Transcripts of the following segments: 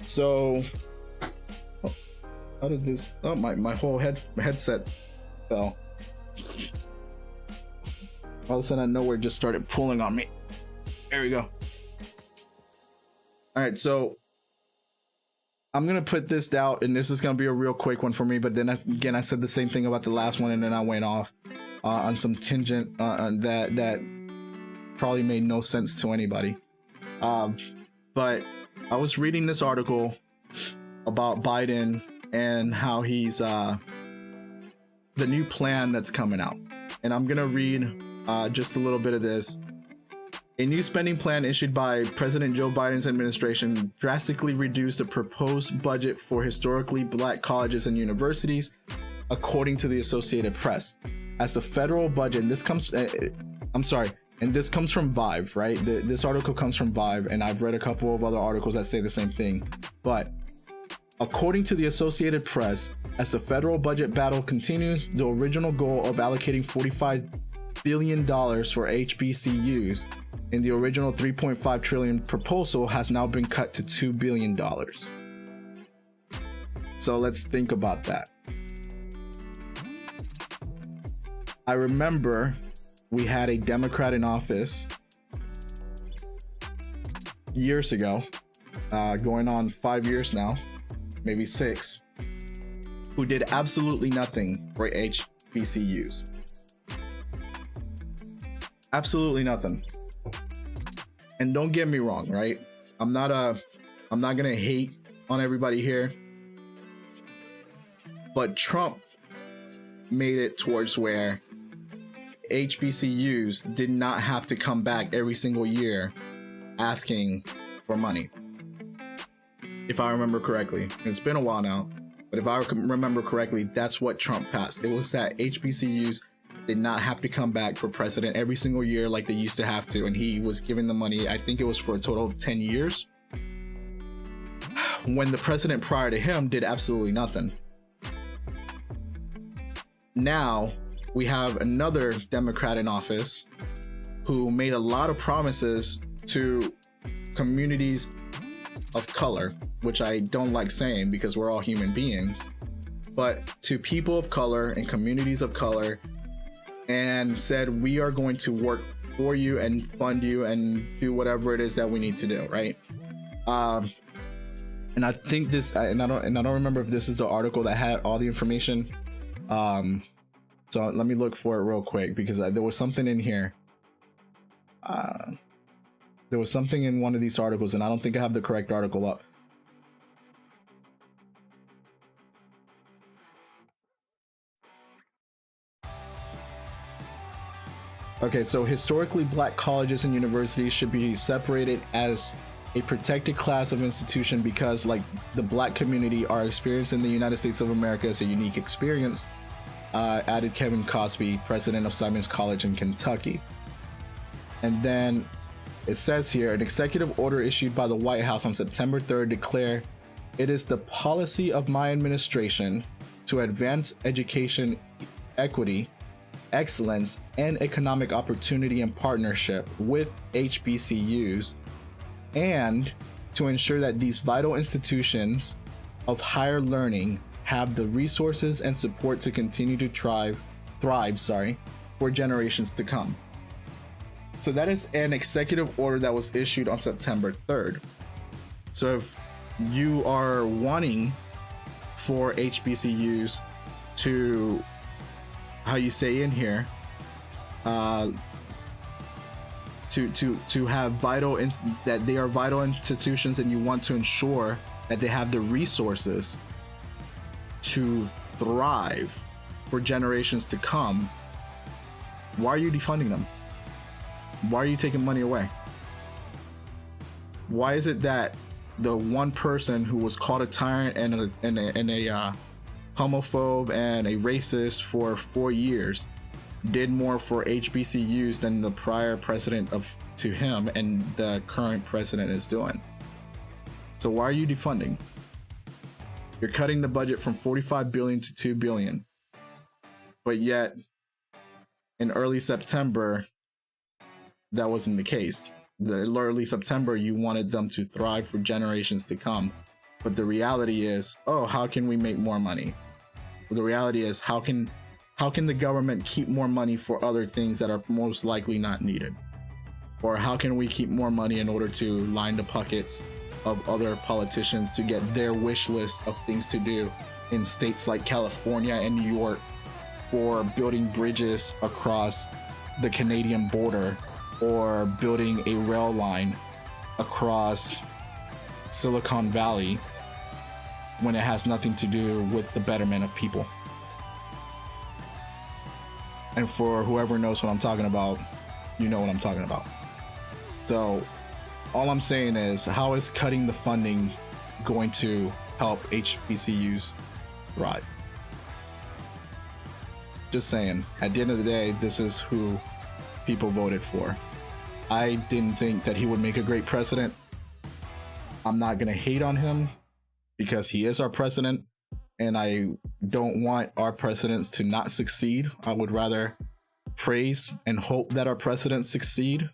So, how did this? Oh, my whole headset fell. All of a sudden, out of nowhere, just started pulling on me. There we go. All right, so I'm gonna put this out, and this is gonna be a real quick one for me. But then again, I said the same thing about the last one, and then I went off on some tangent that probably made no sense to anybody. But I was reading this article about Biden and how he's the new plan that's coming out, and I'm gonna read just a little bit of this. A new spending plan issued by President Joe Biden's administration drastically reduced the proposed budget for historically black colleges and universities, according to the Associated Press. As the federal budget, and this comes, and this comes from Vive, right? This article comes from Vive, and I've read a couple of other articles that say the same thing. But according to the Associated Press, as the federal budget battle continues, the original goal of allocating $45 billion for HBCUs in the original $3.5 trillion proposal has now been cut to $2 billion. So let's think about that. I remember we had a Democrat in office years ago, going on 5 years now, maybe 6, who did absolutely nothing for HBCUs. Absolutely nothing. And don't get me wrong, right? I'm not gonna hate on everybody here, but Trump made it towards where HBCUs did not have to come back every single year asking for money. If I remember correctly, it's been a while now, but if I remember correctly, that's what Trump passed. It was that HBCUs did not have to come back for president every single year like they used to have to, and he was giving the money, I think it was for a total of 10 years, when the president prior to him did absolutely nothing. Now we have another Democrat in office who made a lot of promises to communities of color, which I don't like saying because we're all human beings, but to people of color and communities of color, and said, we are going to work for you and fund you and do whatever it is that we need to do, right? And I think this, and I don't remember if this is the article that had all the information. So let me look for it real quick, because there was something in here. There was something in one of these articles, and I don't think I have the correct article up. Okay, so historically black colleges and universities should be separated as a protected class of institution because, like the black community, our experience in the United States of America is a unique experience, added Kevin Cosby, president of Simon's College in Kentucky. And then it says here, an executive order issued by the White House on September 3rd declared, "It is the policy of my administration to advance education equity, excellence, and economic opportunity in partnership with HBCUs, and to ensure that these vital institutions of higher learning have the resources and support to continue to thrive, for generations to come." So that is an executive order that was issued on September 3rd. So if you are wanting for HBCUs to, how you say in here, to have that they are vital institutions, and you want to ensure that they have the resources to thrive for generations to come, why are you defunding them? Why are you taking money away? Why is it that the one person who was called a tyrant and a homophobe and a racist for 4 years did more for HBCUs than the prior president to him and the current president is doing? So why are you defunding? You're cutting the budget from $45 billion to $2 billion, but yet in early September that wasn't the case. The early September, you wanted them to thrive for generations to come, But the reality is, oh, how can we make more money? The reality is, how can the government keep more money for other things that are most likely not needed? Or how can we keep more money in order to line the pockets of other politicians to get their wish list of things to do in states like California and New York, for building bridges across the Canadian border, or building a rail line across Silicon Valley, when it has nothing to do with the betterment of people? And for whoever knows what I'm talking about, you know what I'm talking about. So all I'm saying is, how is cutting the funding going to help HBCUs thrive? Just saying, at the end of the day, this is who people voted for. I didn't think that he would make a great president. I'm not gonna hate on him because he is our president, and I don't want our presidents to not succeed. I would rather praise and hope that our presidents succeed,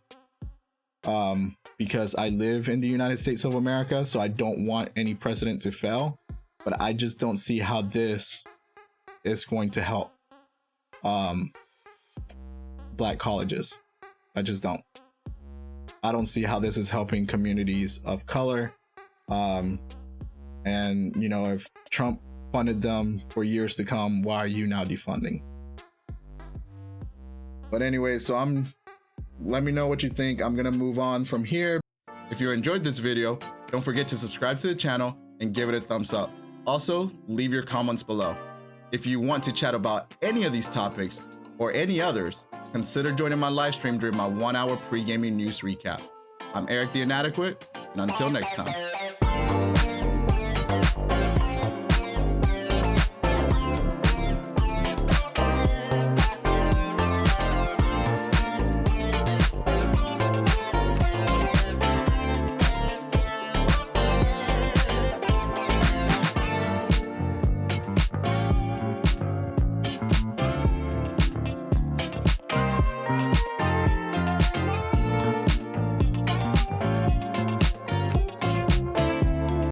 because I live in the United States of America, so I don't want any president to fail. But I just don't see how this is going to help Black colleges. I just don't. I don't see how this is helping communities of color. And you know, if Trump funded them for years to come, why are you now defunding? But anyway, so let me know what you think. I'm gonna move on from here. If you enjoyed this video, don't forget to subscribe to the channel and give it a thumbs up. Also, leave your comments below. If you want to chat about any of these topics or any others, consider joining my live stream during my 1-hour pre-gaming news recap. I'm Eric the Inadequate, and until next time.